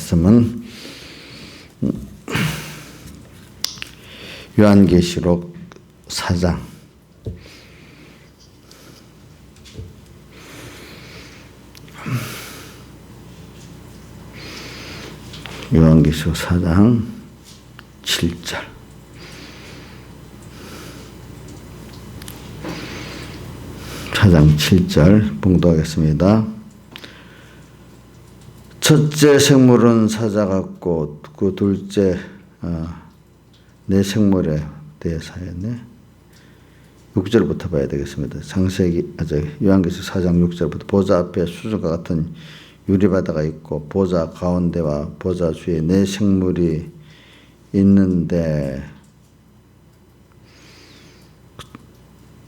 말씀은 요한계시록 4장 요한계시록 4장 7절 사장 7절 봉독하겠습니다. 첫째 생물은 사자 같고 그 둘째 네 생물에 대해서 하였네. 6절부터 봐야 되겠습니다. 창세기 요한계시록 4장 6절부터 보좌 앞에 수정과 같은 유리바다가 있고 보좌 가운데와 보좌 주위에 네 생물이 있는데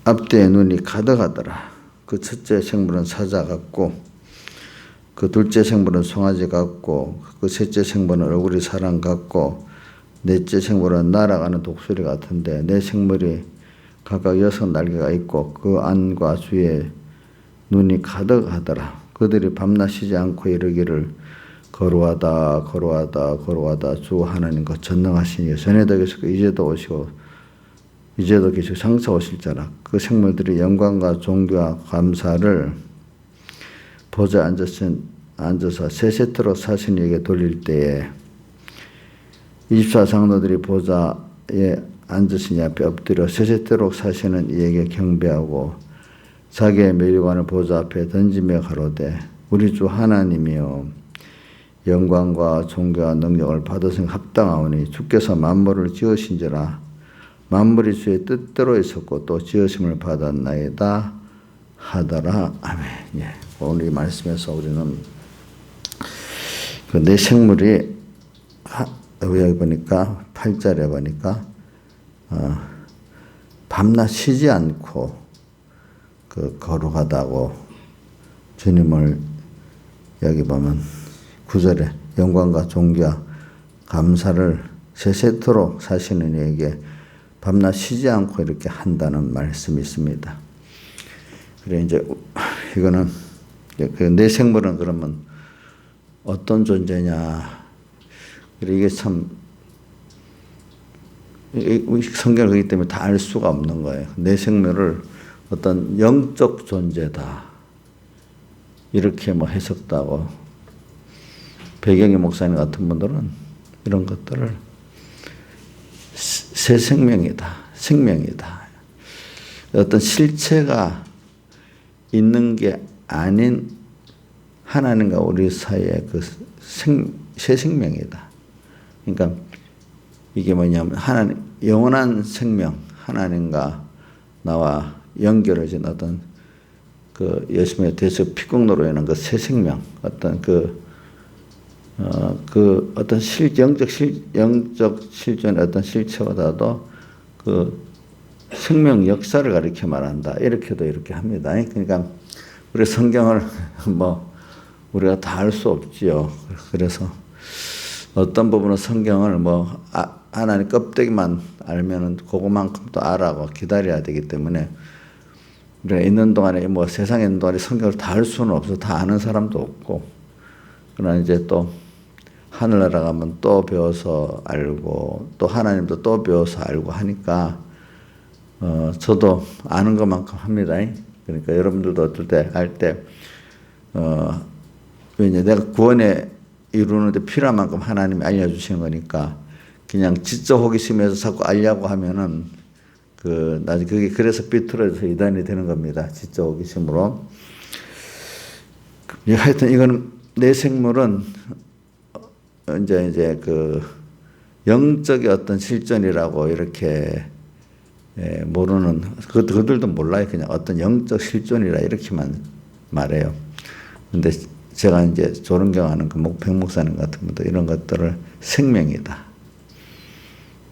앞뒤에 눈이 가득하더라. 그 첫째 생물은 사자 같고 그 둘째 생물은 송아지 같고 그 셋째 생물은 얼굴이 사람 같고 넷째 생물은 날아가는 독수리 같은데 네 생물이 각각 6날개가 있고 그 안과 주위에 눈이 가득하더라. 그들이 밤낮 쉬지 않고 이르기를 거룩하다 거룩하다 거룩하다 주 하나님과 전능하시니 전에도 계시고 이제도 오시고 이제도 계시고 장차 오실 자라. 그 생물들이 영광과 존귀와 감사를 보좌에 앉아서 세세토록 사신 이에게 돌릴 때에 24장로들이 보좌에 앉으신 앞에 엎드려 세세토록 사시는 이에게 경배하고 자기의 멸관을 보좌 앞에 던지며 가로되 우리 주 하나님이여 영광과 존귀와 능력을 받으신 합당하오니 주께서 만물을 지으신지라. 만물이 주의 뜻대로 있었고 또 지으심을 받았나이다 하더라. 아멘. 예. 오늘 이 말씀에서 우리는 그 네 생물이 여기 보니까 8절에 보니까 밤낮 쉬지 않고 그 거룩하다고 주님을 여기 보면 9절에 영광과 존귀와 감사를 세세토록 사시는 이에게 밤낮 쉬지 않고 이렇게 한다는 말씀이 있습니다. 그래 이제 이거는 그 내 생물은 그러면 어떤 존재냐? 그래 이게 참 성경을 그렇기 때문에 다 알 수가 없는 거예요. 내 생물을 어떤 영적 존재다 이렇게 뭐 해석도 하고 배경의 목사님 같은 분들은 이런 것들을 새 생명이다. 생명이다. 어떤 실체가 있는 게 아닌 하나님과 우리 사이의 그 새 생명이다. 그러니까 이게 뭐냐면 하나님, 영원한 생명, 하나님과 나와 연결해진 어떤 그 예수님의 대속 피공로로 인한 그 새 생명, 어떤 그 어떤 영적 실존의 어떤 실체보다도 그 생명 역사를 가리켜 말한다. 이렇게도 이렇게 합니다. 그러니까 우리 성경을 뭐 우리가 다 알 수 없지요. 그래서 어떤 부분은 성경을 뭐 하나님 껍데기만 알면은 그거만큼 또 알아고 기다려야 되기 때문에 우리가 있는 동안에 뭐 세상에 있는 동안에 성경을 다 알 수는 없어. 다 아는 사람도 없고. 그러나 이제 또 하늘나라 가면 또 배워서 알고 또 하나님도 또 배워서 알고 하니까 저도 아는 것만큼 합니다. 그러니까 여러분들도 어떨 때 알 때 왜냐 내가 구원에 이루는데 필요한 만큼 하나님이 알려주시는 거니까 그냥 지적 호기심에서 자꾸 알려고 하면은 나중에 그게 그래서 삐뚤어져서 이단이 되는 겁니다. 지적 호기심으로. 하여튼 이거는 내 생물은 이제 그 영적의 어떤 실존이라고 이렇게 모르는 그들도 몰라요. 그냥 어떤 영적 실존이라 이렇게만 말해요. 근데 제가 이제 조른경하는 그 백목사님 같은 분도 이런 것들을 생명이다.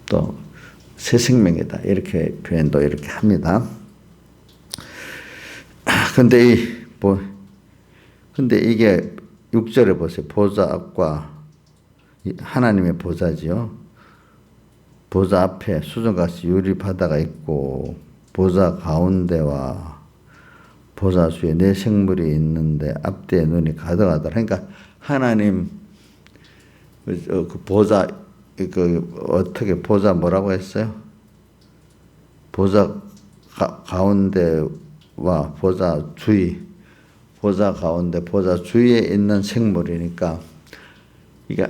또 새 생명이다. 이렇게 표현도 이렇게 합니다. 근데 이게 6절에 보세요. 보좌 앞과 하나님의 보좌지요. 보좌 앞에 수정같이 유리 바다가 있고 보좌 가운데와 보좌 주에 네 생물이 있는데 앞뒤에 눈이 가득하더라. 그러니까 하나님 그 보좌, 어떻게 보좌 뭐라고 했어요? 보좌 가운데와 보좌 주위, 보좌 가운데, 보좌 주위에 있는 생물이니까, 이게,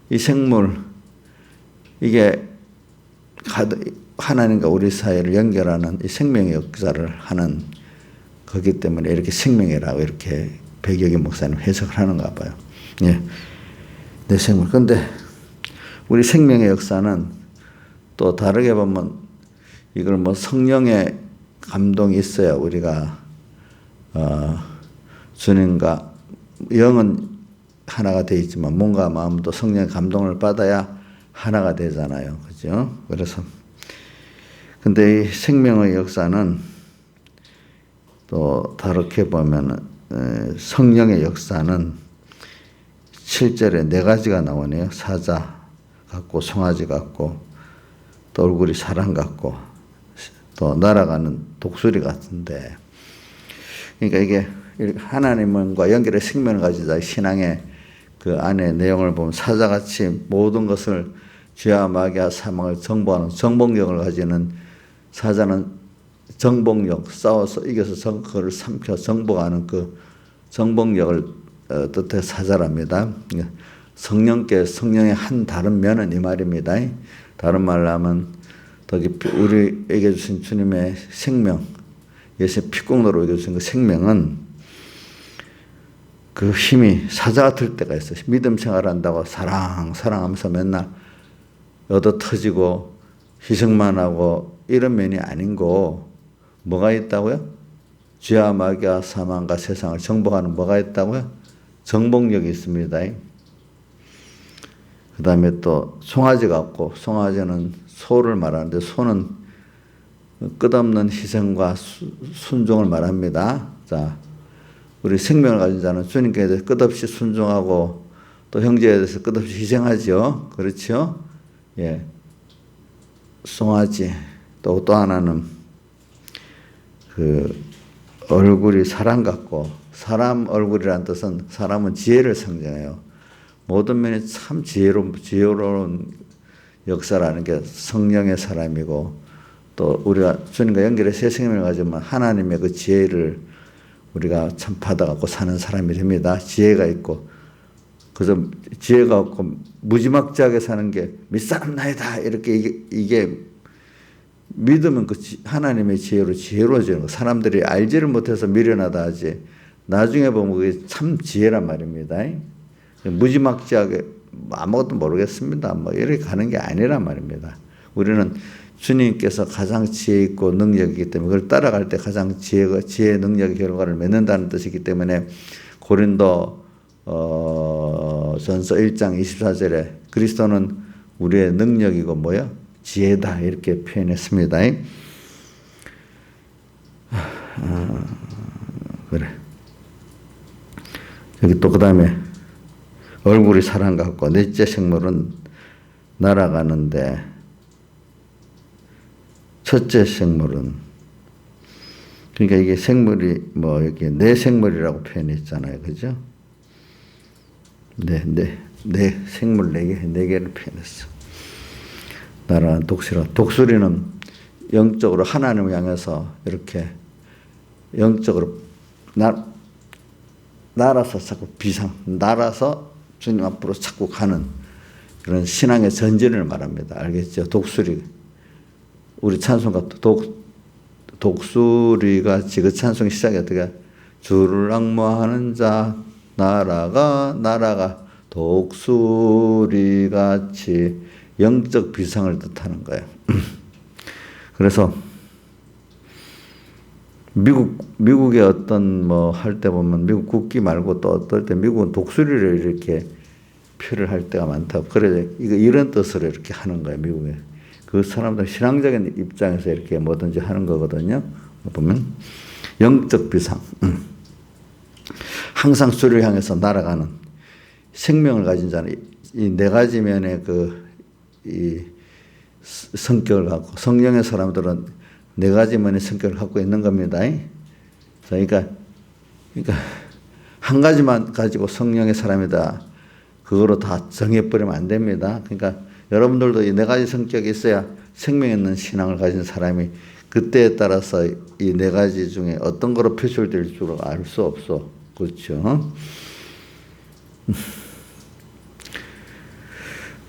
이 생물, 이게 하나님과 우리 사이를 연결하는 이 생명의 역사를 하는 거기 때문에 이렇게 생명이라고 이렇게 백여기 목사님 해석을 하는가 봐요. 예. 내 생물. 근데 우리 생명의 역사는 또 다르게 보면 이걸 뭐 성령의 감동이 있어야 우리가 주님과 영은 하나가 되어 있지만 몸과 마음도 성령의 감동을 받아야 하나가 되잖아요. 그죠? 그래서 근데 이 생명의 역사는 또 다르게 보면 성령의 역사는 7절에 4가지가 나오네요. 사자 같고 송아지 같고 또 얼굴이 사람 같고 또 날아가는 독수리 같은데, 그러니까 이게 하나님과 연결의 생명을 가지자 신앙의 그 안에 내용을 보면 사자같이 모든 것을 죄와 마귀와 사망을 정복하는 정복력을 가지는 사자는 정복력, 싸워서 이겨서 그걸 삼켜 정복하는 그 정복력을 뜻해 사자랍니다. 성령께 성령의 한 다른 면은 이 말입니다. 다른 말로 하면 더 깊이 우리에게 주신 주님의 생명, 예수의 피공로로 주신 그 생명은 그 힘이 사자 같을 때가 있어요. 믿음 생활한다고 사랑하면서 맨날 얻어 터지고 희생만 하고 이런 면이 아닌 거 뭐가 있다고요? 죄와 마귀와 사망과 세상을 정복하는 뭐가 있다고요? 정복력이 있습니다. 그 다음에 또 송아지 같고, 송아지는 소를 말하는데 소는 끝없는 희생과 순종을 말합니다. 자, 우리 생명을 가진 자는 주님께 대해서 끝없이 순종하고 또 형제에 대해서 끝없이 희생하죠. 그렇죠? 예. 송아지. 또 하나는 그 얼굴이 사람 같고, 사람 얼굴이란 뜻은 사람은 지혜를 상징해요. 모든 면이 참 지혜로운 역사라는 게 성령의 사람이고, 또 우리가 주님과 연결해 새 생명을 가지면 하나님의 그 지혜를 우리가 참 받아갖고 사는 사람이 됩니다. 지혜가 있고, 그래서 지혜가 없고 무지막지하게 사는 게 밑사람 나이다 이렇게 이게 믿으면 그 하나님의 지혜로 지혜로워지는 거. 사람들이 알지를 못해서 미련하다 하지 나중에 보면 그게 참 지혜란 말입니다. 무지막지하게 아무것도 모르겠습니다 뭐 이렇게 가는 게 아니란 말입니다. 우리는 주님께서 가장 지혜 있고 능력이 있기 때문에 그걸 따라갈 때 가장 지혜의 능력의 결과를 맺는다는 뜻이기 때문에 고린도 전서 1장 24절에 그리스도는 우리의 능력이고 뭐요? 지혜다 이렇게 표현했습니다. 그래. 여기 또 그 다음에 얼굴이 사람 같고 넷째 생물은 날아가는데 첫째 생물은 그러니까 이게 생물이 뭐 이렇게 네 생물이라고 표현했잖아요. 그죠? 네 생물 네 개를 표현했어. 날아가는 독수리는 영적으로 하나님을 향해서 이렇게 영적으로 날아서 자꾸 날아서 주님 앞으로 자꾸 가는 그런 신앙의 전진을 말합니다. 알겠죠? 독수리. 우리 찬송가 독수리가 지그 찬송의 시작이 어떻게 주를 앙모하는 자 날아가 독수리같이 영적 비상을 뜻하는 거예요. 그래서 미국의 어떤 뭐 할 때 보면 미국 국기 말고 또 어떨 때 미국은 독수리를 이렇게 표를 할 때가 많다고. 그래 이런 뜻으로 이렇게 하는 거예요. 미국에. 그 사람들 신앙적인 입장에서 이렇게 뭐든지 하는 거거든요. 보면 영적 비상. 항상 주를 향해서 날아가는 생명을 가진 자는 이 네 가지 면의 이 성격을 갖고 성령의 사람들은 네 가지 면의 성격을 갖고 있는 겁니다. 그러니까 한 가지만 가지고 성령의 사람이다 그거로 다 정해버리면 안 됩니다. 그러니까 여러분들도 이 네 가지 성격이 있어야 생명 있는 신앙을 가진 사람이 그때에 따라서 이 네 가지 중에 어떤 거로 표출될 줄 알 수 없어. 그렇죠?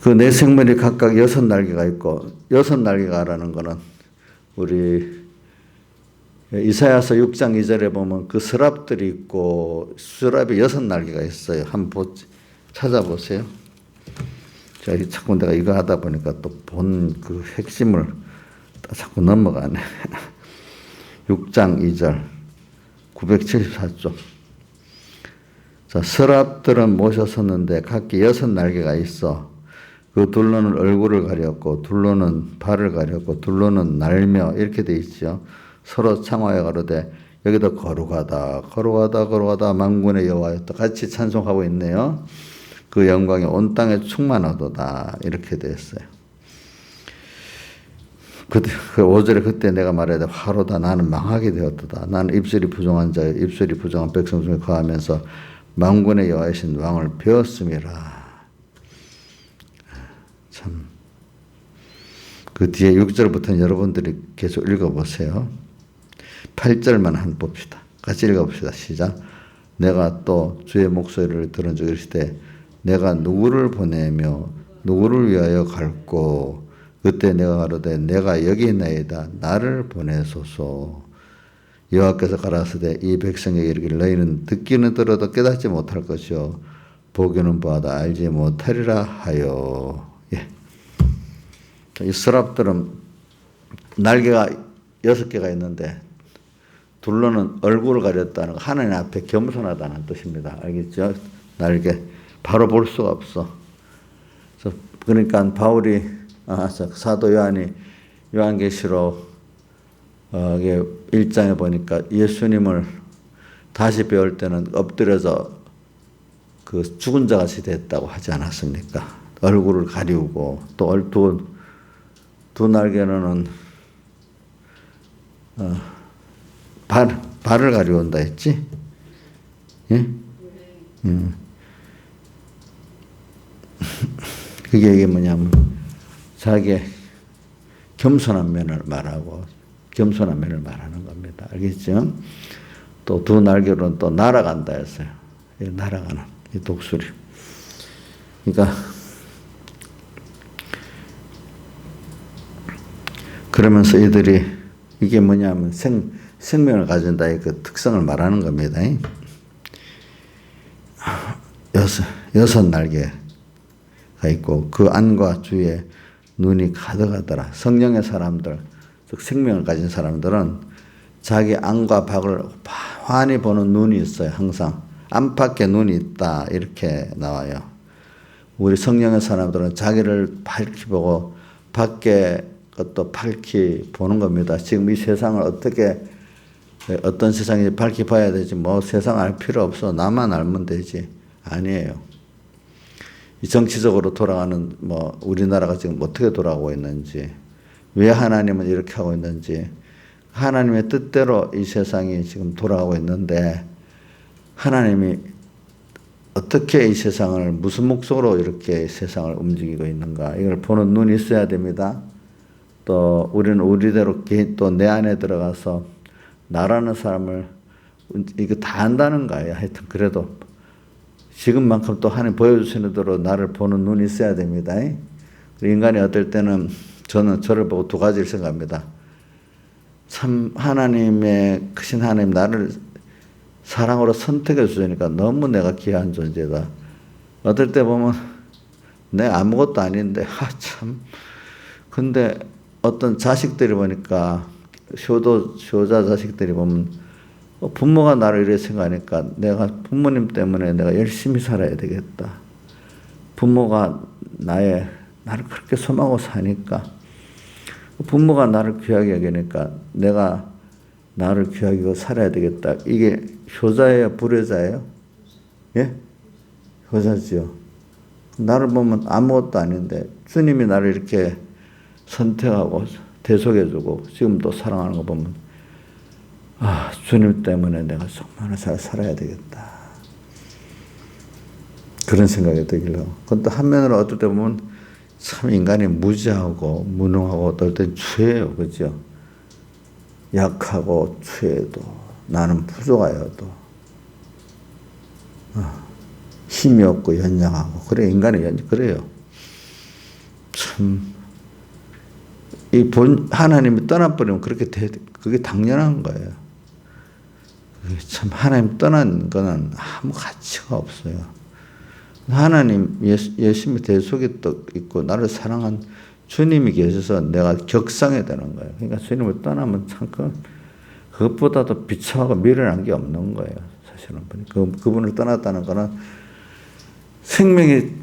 그 네 생물이 각각 6날개가 있고 6날개가라는 거는 우리 이사야서 6장 2절에 보면 그 서랍들이 있고 서랍이 6날개가 있어요. 한번 찾아보세요. 자, 자꾸 내가 이거 하다 보니까 또 본 그 핵심을 자꾸 넘어가네. 6장 2절 974쪽. 자, 서랍들은 못에 섰는데 각기 6날개가 있어. 그 둘로는 얼굴을 가렸고 둘로는 발을 가렸고 둘로는 날며 이렇게 돼 있죠. 서로 창화해 가로되 여기도 거룩하다 만군의 여호와여 또 같이 찬송하고 있네요. 그 영광이 온 땅에 충만하도다 이렇게 돼 있어요. 그 5절에 그때 내가 말하되 화로다 나는 망하게 되었도다. 나는 입술이 부정한 자여 입술이 부정한 백성 중에 거하면서 만군의 여호와이신 왕을 배웠음이라. 참. 그 뒤에 6절부터는 여러분들이 계속 읽어보세요. 8절만 한 봅시다. 같이 읽어봅시다. 시작. 내가 또 주의 목소리를 들은 적 이르시되 내가 누구를 보내며 누구를 위하여 갈고 그때 내가 가로되 내가 여기 있나이다. 나를 보내소서. 여호와께서 가라사대 이 백성에게 이르기를 너희는 듣기는 들어도 깨닫지 못할 것이요 보기는 보아도 알지 못하리라 하여. 예. 이 서랍들은 날개가 6개가 있는데 둘로는 얼굴을 가렸다는 거 하나님 앞에 겸손하다는 뜻입니다. 알겠죠? 날개 바로 볼 수가 없어. 그러니까 바울이 사도 요한이 요한계시록 1장에 보니까 예수님을 다시 배울 때는 엎드려서 그 죽은 자 같이 됐다고 하지 않았습니까? 얼굴을 가리우고 또 두 날개는 발을 가리운다 했지? 예? 그게 이게 뭐냐면 자기의 겸손한 면을 말하고 겸손한 면을 말하는 겁니다. 알겠죠? 또 두 날개로는 또 날아간다 했어요. 날아가는 이 독수리. 그러니까 그러면서 이들이 이게 뭐냐면 생명을 가진다의 그 특성을 말하는 겁니다. 6 날개가 있고 그 안과 주에 눈이 가득하더라. 성령의 사람들, 즉 생명을 가진 사람들은 자기 안과 밖을 환히 보는 눈이 있어요. 항상 안팎에 눈이 있다 이렇게 나와요. 우리 성령의 사람들은 자기를 밝히 보고 밖에 것도 밝히 보는 겁니다. 지금 이 세상을 어떤 세상인지 밝히 봐야 되지 뭐 세상 알 필요 없어. 나만 알면 되지. 아니에요. 이 정치적으로 돌아가는 뭐 우리나라가 지금 어떻게 돌아가고 있는지 왜 하나님은 이렇게 하고 있는지 하나님의 뜻대로 이 세상이 지금 돌아가고 있는데 하나님이 어떻게 이 세상을 무슨 목적으로 이렇게 세상을 움직이고 있는가 이걸 보는 눈이 있어야 됩니다. 또 우리는 우리대로 또 내 안에 들어가서 나라는 사람을 이거 다 안다는 거예요. 하여튼 그래도 지금만큼 또 하나님 보여주시는 대로 나를 보는 눈이 있어야 됩니다. 인간이 어떨 때는 저는 저를 보고 두 가지를 생각합니다. 참 하나님의 크신 하나님 나를 사랑으로 선택해 주시니까 너무 내가 귀한 존재다. 어떨 때 보면 내 아무것도 아닌데 참 근데 어떤 자식들이 보니까 효자 자식들이 보면 부모가 나를 이렇게 생각하니까 내가 부모님 때문에 내가 열심히 살아야 되겠다. 부모가 나를 그렇게 소망하고 사니까 부모가 나를 귀하게 여기니까 내가 나를 귀하게 여기고 살아야 되겠다. 이게 효자예요? 불효자예요? 예? 효자지요. 나를 보면 아무것도 아닌데 주님이 나를 이렇게 선택하고 대속해주고 지금도 사랑하는 거 보면 주님 때문에 내가 정말 잘 살아야 되겠다. 그런 생각이 들길래. 그런데 한면으로 어떨 때 보면 참 인간이 무지하고 무능하고 어떨 땐 추해요. 그죠? 약하고 추해도 나는 부족하여도 힘이 없고 연약하고 그래 인간이 그래요. 참 이 하나님이 떠나버리면 그렇게 그게 당연한 거예요. 참 하나님 떠난 거는 아무 가치가 없어요. 하나님 예수님의 대속이 또 있고 나를 사랑한 주님이 계셔서 내가 격상해야 되는 거예요. 그러니까 주님을 떠나면 참 그것보다도 비참하고 미련한 게 없는 거예요. 사실은 그분을 떠났다는 거는 생명이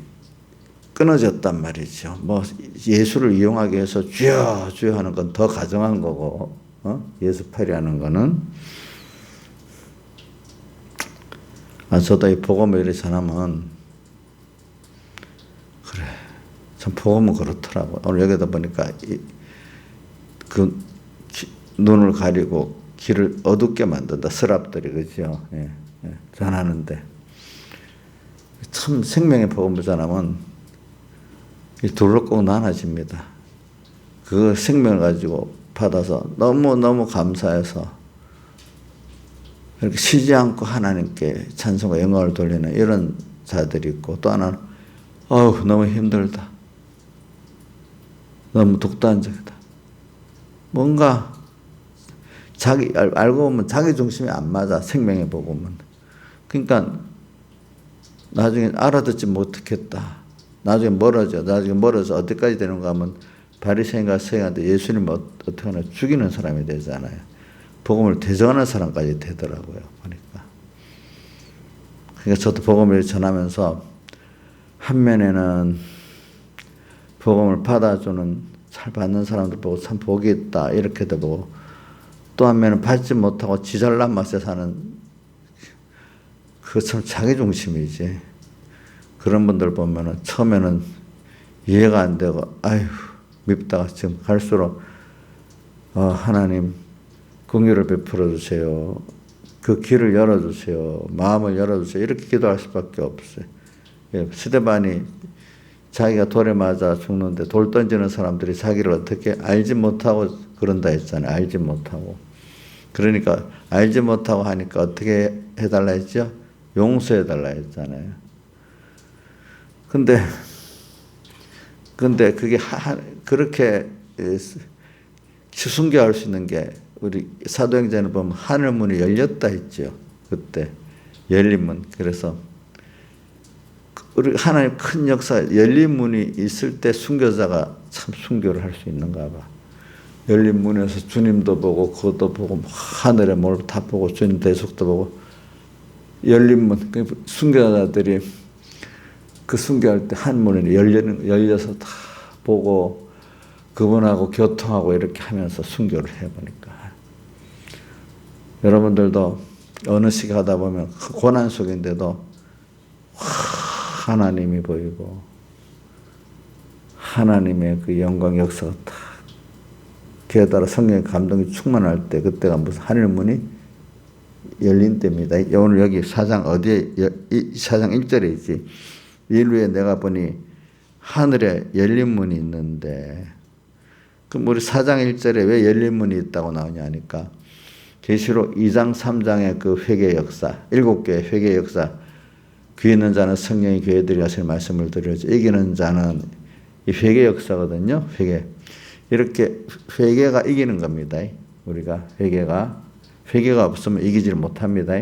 끊어졌단 말이죠. 뭐 예수를 이용하기 위해서 주여 주여 하는 건 더 가정한 거고 예수팔이 하는 거는 저도 이 복음을 이렇게 전하면 그래 참 복음은 그렇더라고. 오늘 여기다 보니까 눈을 가리고 길을 어둡게 만든다. 서랍들이 그죠? 예, 전하는데 참 생명의 복음을 전하면 이 둘로 꼭 나눠집니다. 그 생명을 가지고 받아서 너무너무 감사해서 이렇게 쉬지 않고 하나님께 찬송과 영광을 돌리는 이런 자들이 있고 또 하나는 너무 힘들다. 너무 독단적이다. 뭔가 알고 보면 자기 중심이 안 맞아. 생명의 복음은. 그러니까 나중에 알아듣지 못하겠다. 나중에 멀어져 어디까지 되는가 하면 바리새인과 서기관한테 예수님을 어떻게 하나 죽이는 사람이 되잖아요. 복음을 대적하는 사람까지 되더라고요. 보니까. 그러니까 저도 복음을 전하면서 한면에는 복음을 받아주는 잘 받는 사람들 보고 참 복이 있다 이렇게도 보고 또 한면은 받지 못하고 지잘난 맛에 사는 그거 참 자기중심이지. 그런 분들 보면은 처음에는 이해가 안 되고 아휴 밉다가 지금 갈수록 하나님 긍휼을 베풀어 주세요. 그 길을 열어주세요. 마음을 열어주세요. 이렇게 기도할 수밖에 없어요. 스데반이 자기가 돌에 맞아 죽는데 돌 던지는 사람들이 자기를 어떻게 알지 못하고 그런다 했잖아요. 알지 못하고. 그러니까 알지 못하고 하니까 어떻게 해달라 했죠? 용서해달라 했잖아요. 근데 그게 그렇게 순교할 수 있는 게 우리 사도행전을 보면 하늘 문이 열렸다 했죠. 그때 열린 문. 그래서 우리 하나님 큰 역사 열린 문이 있을 때 순교자가 참 순교를 할 수 있는가 봐. 열린 문에서 주님도 보고 그것도 보고 하늘의 뭘 다 보고 주님 대속도 보고 열린 문. 순교자들이 그 순교할 때 한 문이 열려서 다 보고 그분하고 교통하고 이렇게 하면서 순교를 해보니까 여러분들도 어느 시기 하다 보면 그 고난 속인데도 하나님이 보이고 하나님의 그 영광 역사가 딱 깨달아 성령의 감동이 충만할 때 그때가 무슨 하늘문이 열린 때입니다. 오늘 여기 4장 어디에 4장 1절에 있지. 인류에 내가 보니 하늘에 열린 문이 있는데 그럼 우리 4장 1절에 왜 열린 문이 있다고 나오냐 하니까 계시록 2장 3장의 그 회개 역사 7개의 회개 역사 귀 있는 자는 성령이 교회들이 하실 말씀을 들으죠. 이기는 자는 이 회개 역사거든요. 회개. 이렇게 회개가 이기는 겁니다. 우리가 회개가 없으면 이기질 못합니다.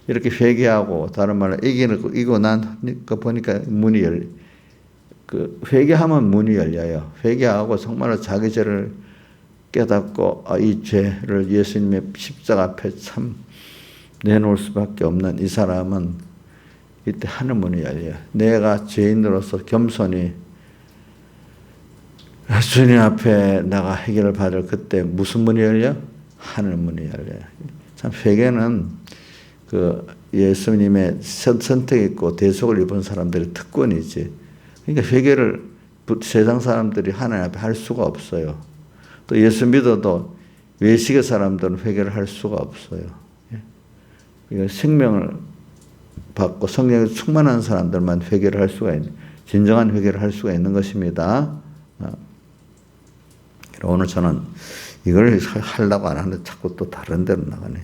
이렇게 회개하고 다른 말로 이기고 난 거 보니까 문이 회개하면 문이 열려요. 회개하고 정말로 자기 죄를 깨닫고 이 죄를 예수님의 십자가 앞에 참 내놓을 수밖에 없는 이 사람은 이때 하늘 문이 열려요. 내가 죄인으로서 겸손히 주님 앞에 내가 해결을 받을 그때 무슨 문이 열려? 하늘 문이 열려요. 참 회개는 그 예수님의 선택 있고 대속을 입은 사람들의 특권이지. 그러니까 회개를 세상 사람들이 하나님 앞에 할 수가 없어요. 또 예수 믿어도 외식의 사람들은 회개를 할 수가 없어요. 생명을 받고 성령이 충만한 사람들만 회개를 할 수가 있는, 진정한 회개를 할 수가 있는 것입니다. 오늘 저는 이걸 하려고 안 하는데 자꾸 또 다른 데로 나가네.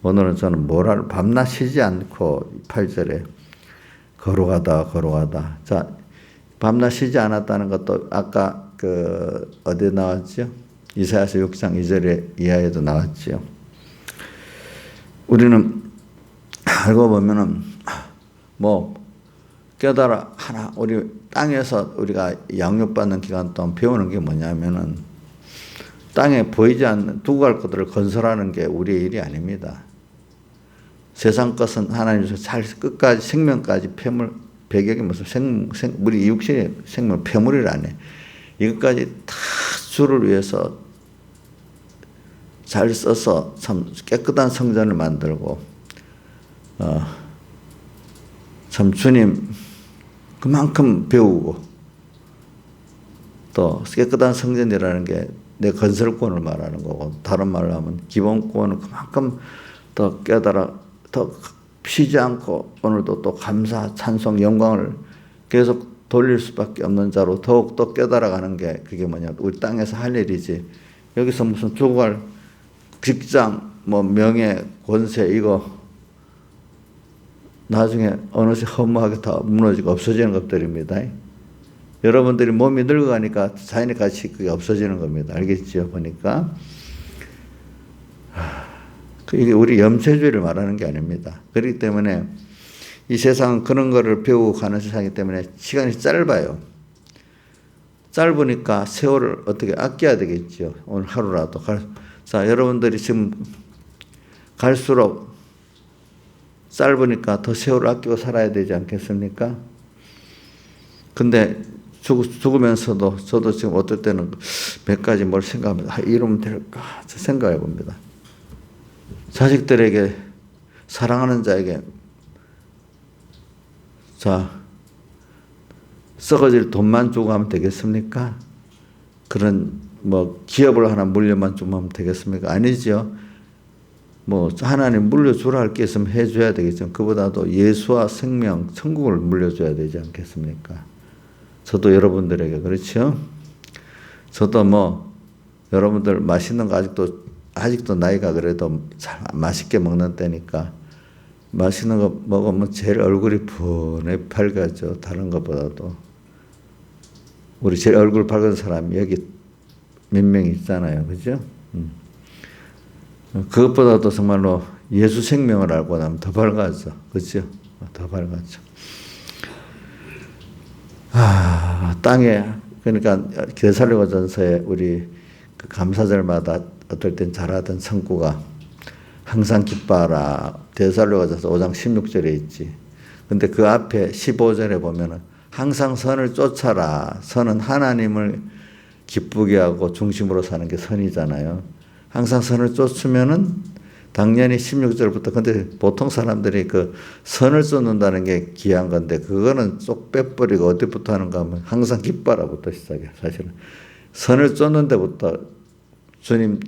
오늘은 저는 밤낮 쉬지 않고 8절에 걸어가다. 자, 밤낮 쉬지 않았다는 것도 아까 어디에 나왔죠? 이사야서 6장 2절에 이하에도 나왔죠. 우리는 알고 보면은 깨달아 하나 우리 땅에서 우리가 양육받는 기간 동안 배우는 게 뭐냐면은 땅에 보이지 않는 두고 갈 것들을 건설하는 게 우리의 일이 아닙니다. 세상 것은 하나님께서 잘 끝까지 생명까지 배경이 무슨 우리 육신의 생명 폐물이라네. 이것까지 다 주를 위해서 잘 써서 참 깨끗한 성전을 만들고 참 주님 그만큼 배우고 또 깨끗한 성전이라는 게 내 건설권을 말하는 거고 다른 말로 하면 기본권은 그만큼 더 깨달아 더 쉬지 않고 오늘도 또 감사 찬송 영광을 계속 돌릴 수밖에 없는 자로 더욱 더 깨달아가는 게 그게 뭐냐 우리 땅에서 할 일이지 여기서 무슨 죽어갈 직장 명예 권세 이거 나중에 어느새 허무하게 다 무너지고 없어지는 것들입니다. 여러분들이 몸이 늙어가니까 자연의 가치 그게 없어지는 겁니다. 알겠죠? 보니까 이게 우리 염세주의를 말하는 게 아닙니다. 그렇기 때문에 이 세상은 그런 거를 배우고 가는 세상이기 때문에 시간이 짧아요. 짧으니까 세월을 어떻게 아껴야 되겠죠. 오늘 하루라도. 자, 여러분들이 지금 갈수록 짧으니까 더 세월을 아끼고 살아야 되지 않겠습니까? 근데 죽으면서도 저도 지금 어떨 때는 몇 가지 뭘 생각합니다. 이러면 될까? 생각해 봅니다. 자식들에게 사랑하는 자에게 자 썩어질 돈만 주고 하면 되겠습니까? 그런 기업을 하나 물려만 주면 되겠습니까? 아니죠. 하나님 물려주라 할 게 있으면 해줘야 되겠죠. 그보다도 예수와 생명, 천국을 물려줘야 되지 않겠습니까? 저도 여러분들에게 그렇죠. 저도 여러분들 맛있는 거 아직도 나이가 그래도 잘 맛있게 먹는 때니까 맛있는 거 먹으면 제일 얼굴이 분해 밝아져. 다른 것보다도. 우리 제일 얼굴 밝은 사람이 여기 몇 명 있잖아요. 그죠? 그것보다도 정말로 예수 생명을 알고 나면 더 밝아져. 그죠? 더 밝아져. 땅에, 그러니까 데살로니가전서에 우리 그 감사절마다 어떨 땐 잘하던 성구가 항상 기뻐하라. 데살로니가전서 5장 16절에 있지. 근데 그 앞에 15절에 보면은 항상 선을 쫓아라. 선은 하나님을 기쁘게 하고 중심으로 사는 게 선이잖아요. 항상 선을 쫓으면은 당연히 16절부터 근데 보통 사람들이 그 선을 쫓는다는 게 귀한 건데 그거는 쏙 빼버리고 어디부터 하는가 하면 항상 기뻐라부터 시작해. 사실은 선을 쫓는 데부터 주님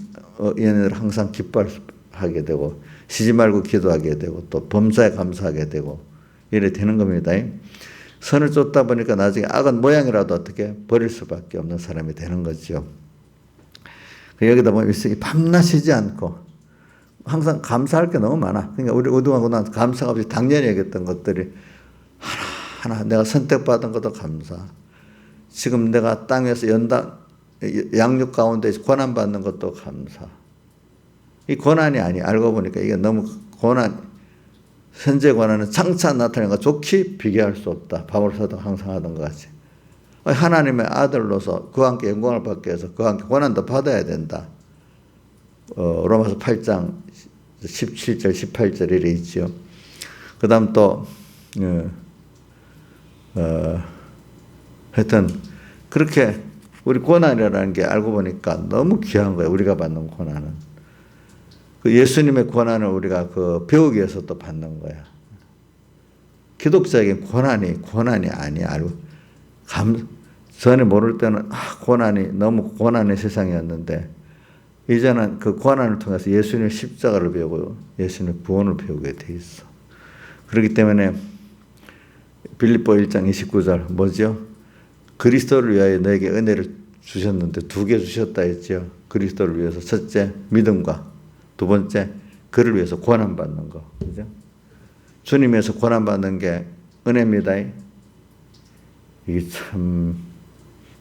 얘네들 항상 기뻐하게 되고 쉬지 말고 기도하게 되고 또 범사에 감사하게 되고 이래 되는 겁니다. 선을 쫓다 보니까 나중에 악은 모양이라도 어떻게 버릴 수밖에 없는 사람이 되는 거죠. 여기다 보면 밤낮 쉬지 않고 항상 감사할 게 너무 많아. 그러니까 우리 의도하고 난 감사가 없이 당연히 얘기했던 것들이 하나하나 내가 선택받은 것도 감사. 지금 내가 땅에서 양육 가운데 고난받는 것도 감사. 이 고난이 아니야. 알고 보니까 이게 너무 현재 고난은 장차 나타나는 것 좋게 비교할 수 없다. 바울사도 항상 하던 것 같이. 하나님의 아들로서 그와 함께 영광을 받기 위해서 그와 함께 고난도 받아야 된다. 로마서 8장 17절 18절 이래 있죠. 그 다음 또 하여튼 그렇게 우리 고난이라는 게 알고 보니까 너무 귀한 거예요. 우리가 받는 고난은. 그 예수님의 고난을 우리가 배우기 위해서 또 받는 거야. 기독자에게 고난이 아니야. 알고 전에 모를 때는 너무 고난의 세상이었는데 이제는 그 고난을 통해서 예수님의 십자가를 배우고 예수님의 구원을 배우게 돼 있어. 그렇기 때문에 빌립보 1장 29절 뭐죠? 그리스도를 위하여 너에게 은혜를 주셨는데 2개 주셨다 했죠. 그리스도를 위해서 첫째 믿음과 두 번째 그를 위해서 고난받는 거. 그죠? 주님에서 고난받는 게 은혜입니다. 이게 참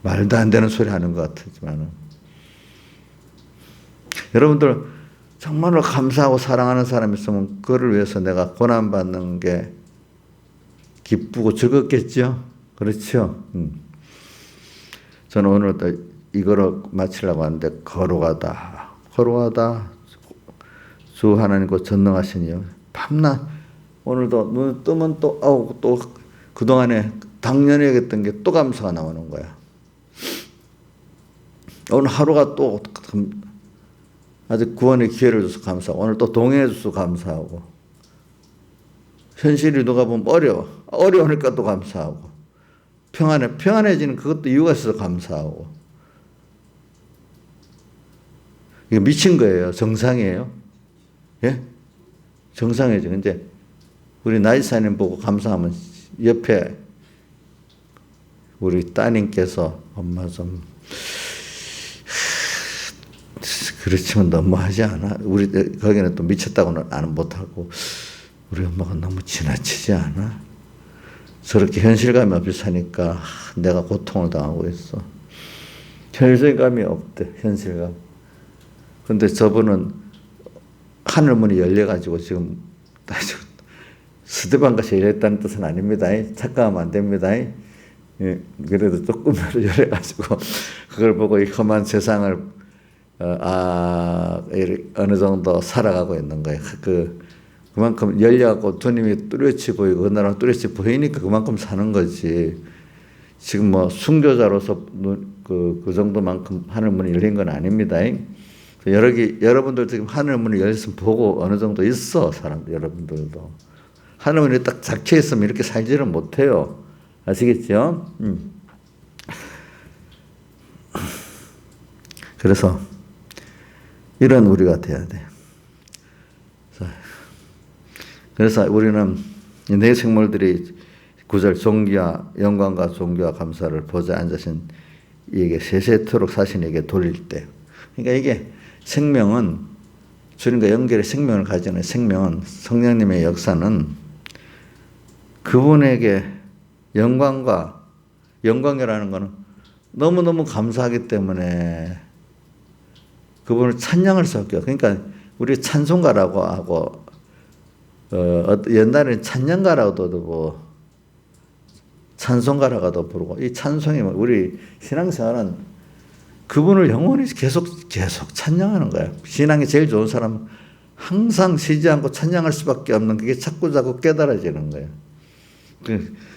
말도 안 되는 소리 하는 것 같지만 여러분들 정말로 감사하고 사랑하는 사람이 있으면 그를 위해서 내가 고난받는 게 기쁘고 즐겁겠죠? 그렇죠? 저는 오늘 또 이거로 마치려고 하는데 거룩하다 주 하나님과 전능하시니요 밤낮 오늘도 눈 뜨면 또 그동안에 당연히 여겼던 게 또 감사가 나오는 거야. 오늘 하루가 또 아직 구원의 기회를 줘서 감사하고 오늘 또 동행해 줘서 감사하고 현실이 누가 보면 어려우니까 또 감사하고 평안해지는 그것도 이유가 있어서 감사하고 이게 미친 거예요. 정상이에요. 예? 정상이죠. 근데 우리 나이사님 보고 감사하면 옆에 우리 따님께서 엄마 좀 그렇지만 너무하지 않아? 우리 거기는 또 미쳤다고는 안 못하고 우리 엄마가 너무 지나치지 않아? 저렇게 현실감이 없이 사니까 내가 고통을 당하고 있어. 현실감이 없대. 현실감. 근데 저분은 하늘문이 열려가지고 지금 스테반같이 열렸다는 뜻은 아닙니다. 착각하면 안 됩니다. 예, 그래도 조금이라도 열려가지고 그걸 보고 이 험한 세상을 어느 정도 살아가고 있는 거예요. 그만큼 열려갖고 주님이 뚜렷이 보이고 그 나라가 뚜렷이 보이니까 그만큼 사는 거지. 지금 뭐 순교자로서 그 정도만큼 하늘문이 열린 건 아닙니다. 여러분들 지금 하늘문이 열렸으면 보고 어느 정도 있어. 사람들 여러분들도 하늘문이 딱 작혀 있으면 이렇게 살지를 못해요. 아시겠죠? 그래서 이런 우리가 돼야 돼. 그래서 우리는 내 생물들이 9절 존귀와 영광과 존귀와 감사를 보좌에 앉으신 이에게 세세토록 사신에게 돌릴 때. 그러니까 이게 생명은 주님과 연결의 생명을 가지는 생명은 성령님의 역사는 그분에게 영광이라는 것은 너무너무 감사하기 때문에 그분을 찬양할 수밖에 없어요. 그러니까 우리 찬송가라고 하고 옛날에는 찬양가라고도 부르고 찬송가라고도 부르고 이 찬송이 우리 신앙생활은 그분을 영원히 계속 찬양하는 거예요. 신앙이 제일 좋은 사람은 항상 쉬지 않고 찬양할 수밖에 없는 그게 자꾸 깨달아지는 거예요.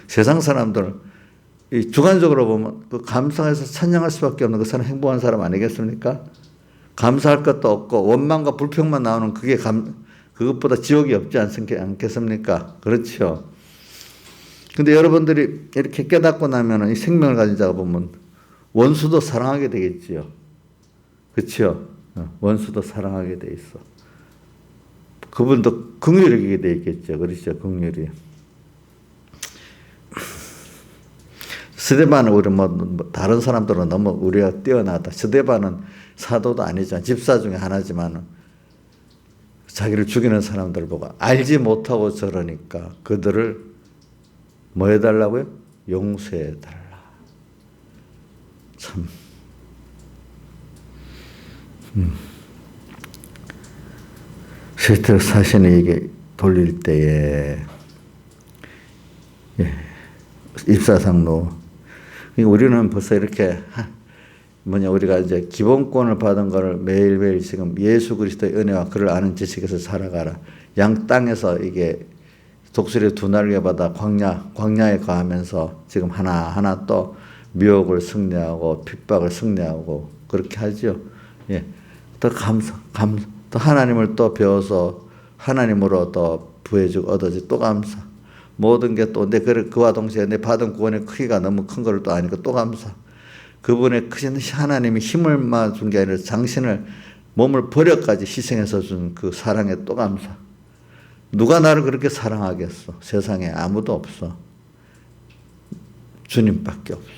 세상 사람들 주관적으로 보면 그 감사해서 찬양할 수밖에 없는 그 사람 행복한 사람 아니겠습니까? 감사할 것도 없고 원망과 불평만 나오는 그것보다 지옥이 없지 않겠습니까? 그렇죠. 근데 여러분들이 이렇게 깨닫고 나면 이 생명을 가진 자가 보면 원수도 사랑하게 되겠지요. 그렇죠. 원수도 사랑하게 돼 있어. 그분도 긍휼히 여기게 돼 있겠죠. 그렇죠. 긍휼히. 스데반은 우리 다른 사람들은 너무 우리가 뛰어나다. 스데반은 사도도 아니지만 집사 중에 하나지만 자기를 죽이는 사람들 보고 알지 못하고 저러니까 그들을 뭐 해달라고요? 용서해달라. 참. 실제로 사신에게 돌릴 때에 입사상로 우리는 벌써 이렇게 우리가 이제 기본권을 받은 것을 매일매일 지금 예수 그리스도의 은혜와 그를 아는 지식에서 살아가라. 양 땅에서 이게 독수리 두 날개 받아 광야에 가면서 지금 하나하나 또 미혹을 승리하고 핍박을 승리하고 그렇게 하죠. 예. 또 또 하나님을 또 배워서 하나님으로 또 부해주고 얻어지 또 감사. 모든 게 또 그와 동시에 내 받은 구원의 크기가 너무 큰 걸 또 아니까 또 감사. 그분의 크신 하나님이 힘을 준 게 아니라 당신을 몸을 버려까지 희생해서 준 그 사랑에 또 감사. 누가 나를 그렇게 사랑하겠어? 세상에 아무도 없어. 주님밖에 없어.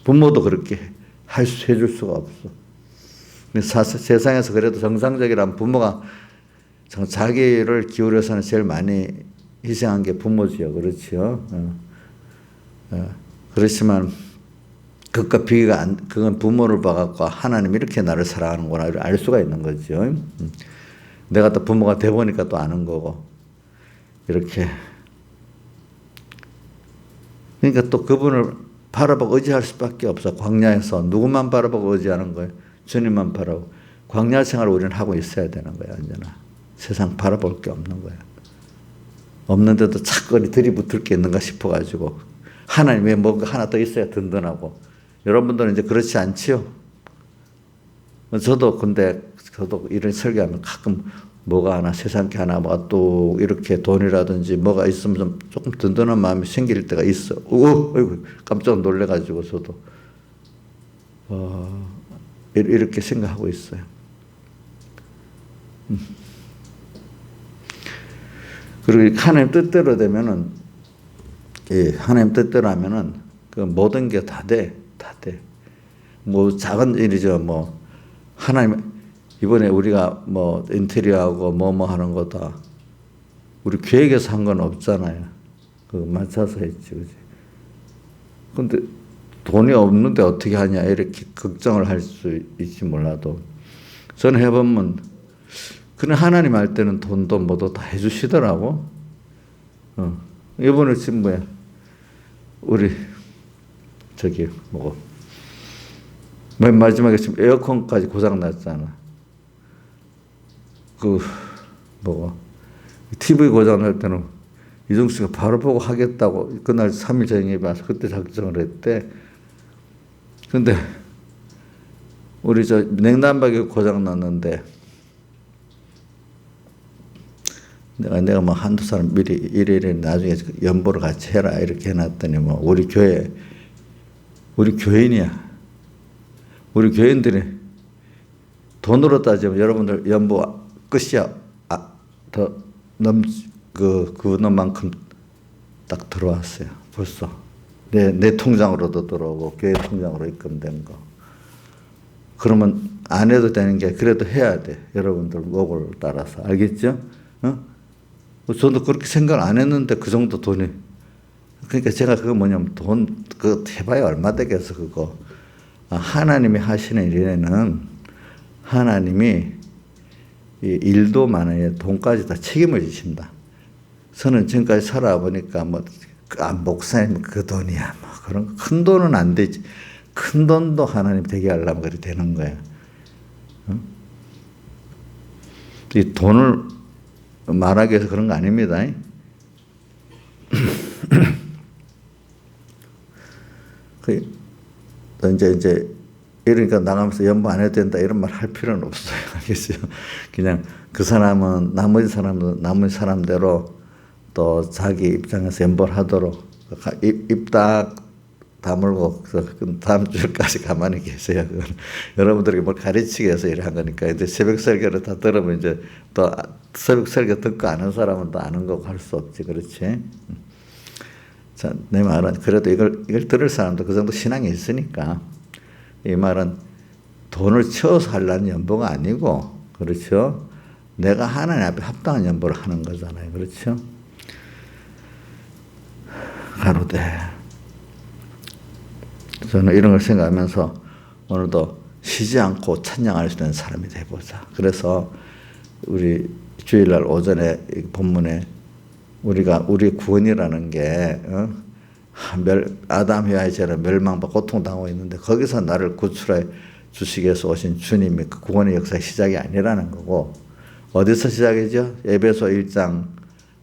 부모도 그렇게 해줄 수가 없어. 세상에서 그래도 정상적이란 부모가 자기를 기울여서는 제일 많이 희생한 게 부모지요. 그렇죠. 그렇지만 그것과 비교가 그건 부모를 봐갖고 하나님이 이렇게 나를 사랑하는구나 알 수가 있는 거죠. 내가 또 부모가 돼 보니까 또 아는 거고 이렇게. 그러니까 또 그분을 바라보고 의지할 수밖에 없어. 광야에서 누구만 바라보고 의지하는 거예요? 주님만 바라보고. 광야 생활을 우리는 하고 있어야 되는 거야. 언제나. 세상 바라볼 게 없는 거야. 없는데도 차거리 들이붙을 게 있는가 싶어가지고 하나님 왜 뭔가 하나 더 있어야 든든하고. 여러분들은 이제 그렇지 않지요? 저도 이런 설교하면 가끔 뭐가 하나 세상 게 하나 뭐가 또 이렇게 돈이라든지 뭐가 있으면 좀 조금 든든한 마음이 생길 때가 있어. 어이구 깜짝 놀래가지고 저도 이렇게 생각하고 있어요. 그리고 하나님 뜻대로 되면은 하나님 뜻대로 하면은 그 모든 게 다 돼. 뭐 작은 일이죠. 뭐 하나님 이번에 우리가 뭐 인테리어하고 뭐뭐 하는 거 다 우리 계획에서 한 건 없잖아요. 그 맞춰서 했지, 그지? 근데 돈이 없는데 어떻게 하냐 이렇게 걱정을 할 수 있지 몰라도 저는 해보면 그냥 하나님 할 때는 돈도 뭐도 다 해주시더라고. 이번에 지금 뭐야 우리 저기 뭐고 맨 마지막에 지금 에어컨까지 고장 났잖아. 그 뭐고 TV 고장 날 때는 이종수 씨가 바로 보고 하겠다고 그날 3일 전에 봐서 그때 작정을 했대. 근데 우리 저 냉난방이 고장 났는데 내가 뭐 한두 사람 미리 이래 나중에 연보를 같이 해라 이렇게 해놨더니 뭐 우리 교인이야. 우리 교인들이 돈으로 따지면 여러분들 연보 끝이야. 그놈만큼 딱 들어왔어요. 벌써 내 통장으로도 들어오고 교회 통장으로 입금된 거. 그러면 안 해도 되는 게 그래도 해야 돼. 여러분들 목을 따라서 알겠죠? 저도 그렇게 생각 안 했는데 그 정도 돈이. 그러니까 제가 그거 뭐냐면 돈 그거 해봐야 얼마 되겠어 그거. 하나님이 하시는 일에는 하나님이 일도 많아요. 돈까지 다 책임을 지신다. 저는 지금까지 살아보니까 목사님 그 돈이야. 뭐 그런 큰 돈은 안 되지. 큰 돈도 하나님 되게 하려면 그렇게 되는 거예요. 이 돈을 말하기 위해서 그런 거 아닙니다. 이제 이러니까 나가면서 연보 안 해도 된다 이런 말 할 필요는 없어요. 알겠어요? 그냥 그 사람은 나머지 사람대로 또 자기 입장에서 연보를 하도록 입 딱 다물고 다음 주까지 가만히 계세요. 여러분들에게 뭘 가르치기 위해서 이래 한 거니까 이제 새벽 설교를 다 들으면 이제 또 새벽 설교 듣고 아는 사람은 또 아는 거고 할 수 없지, 그렇지? 자, 내 말은 그래도 이걸 들을 사람도 그 정도 신앙이 있으니까 이 말은 돈을 채워서 하려는 연보가 아니고, 그렇죠? 내가 하나님 앞에 합당한 연보를 하는 거잖아요, 그렇죠? 가로되 저는 이런 걸 생각하면서 오늘도 쉬지 않고 찬양할 수 있는 사람이 되보자. 그래서 우리 주일날 오전에 본문에 우리 구원이라는 게 아담 해와의 죄로 멸망과 고통당하고 있는데 거기서 나를 구출해 주시기 위해서 오신 주님이 그 구원의 역사의 시작이 아니라는 거고, 어디서 시작이죠? 에베소 1장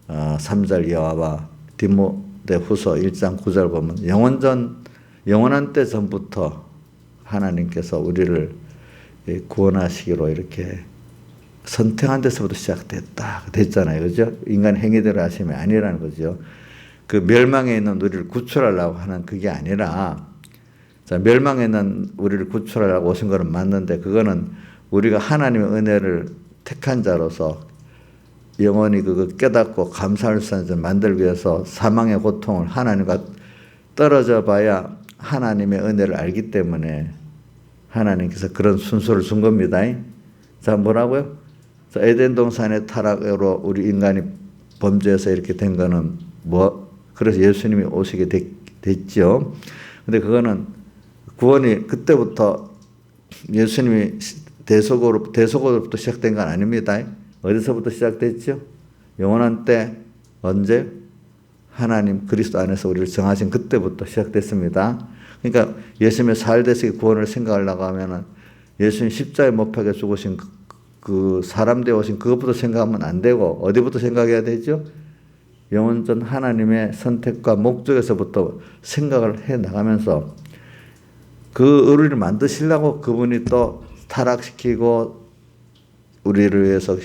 3절 이하와 디모데후서 1장 9절 보면 영원한 때 전부터 하나님께서 우리를 구원하시기로 이렇게 선택한 데서부터 됐잖아요. 그죠? 인간 행위대로 하심이 아니라는 거죠. 그 멸망에 있는 우리를 구출하려고 하는 그게 아니라, 자, 멸망에 있는 우리를 구출하려고 오신 거는 맞는데, 그거는 우리가 하나님의 은혜를 택한 자로서 영혼이 그거 깨닫고 감사할 수 있는 만들기 위해서 사망의 고통을 하나님과 떨어져 봐야 하나님의 은혜를 알기 때문에 하나님께서 그런 순서를 준 겁니다. 자, 뭐라고요? 자, 에덴 동산의 타락으로 우리 인간이 범죄해서 이렇게 된 거는 그래서 예수님이 오시게 됐죠. 근데 그거는 구원이 그때부터 예수님이 대속으로부터 시작된 건 아닙니다. 어디서부터 시작됐죠? 영원한 때 언제? 하나님 그리스도 안에서 우리를 정하신 그때부터 시작됐습니다. 그러니까 예수님의 살대식의 구원을 생각하려고 하면은 예수님 십자가에 못 박혀 죽으신 그 사람 되어 오신 그것부터 생각하면 안 되고 어디부터 생각해야 되죠? 영원전 하나님의 선택과 목적에서부터 생각을 해 나가면서 그 우리를 만드시려고 그분이 또 타락시키고 우리를 위해서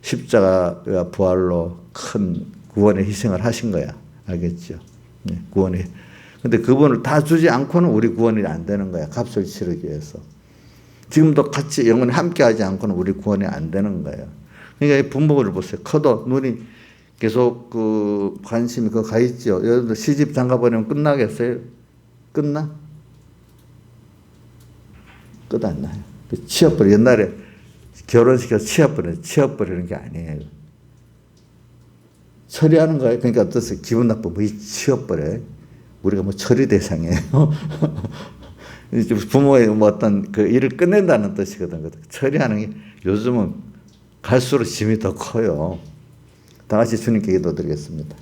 십자가와 부활로 큰 구원의 희생을 하신 거야. 알겠죠? 네, 구원이. 근데 그분을 다 주지 않고는 우리 구원이 안 되는 거야. 값을 치르기 위해서. 지금도 같이 영원히 함께 하지 않고는 우리 구원이 안 되는 거예요. 그러니까 이 부모를 보세요. 커도 눈이 계속 그 관심이 그거 가 있죠. 여러분들 시집 장가 버리면 끝나겠어요? 끝나? 끝 안 나요. 취업버리 옛날에 결혼시켜서 취업버리는 게 아니에요. 처리하는 거예요. 그러니까 어떠세요? 기분 나쁘면 이 취업버려. 우리가 뭐 처리 대상이에요. 부모의 뭐 어떤 그 일을 끝낸다는 뜻이거든. 처리하는 게 요즘은 갈수록 짐이 더 커요. 다 같이 주님께 기도드리겠습니다.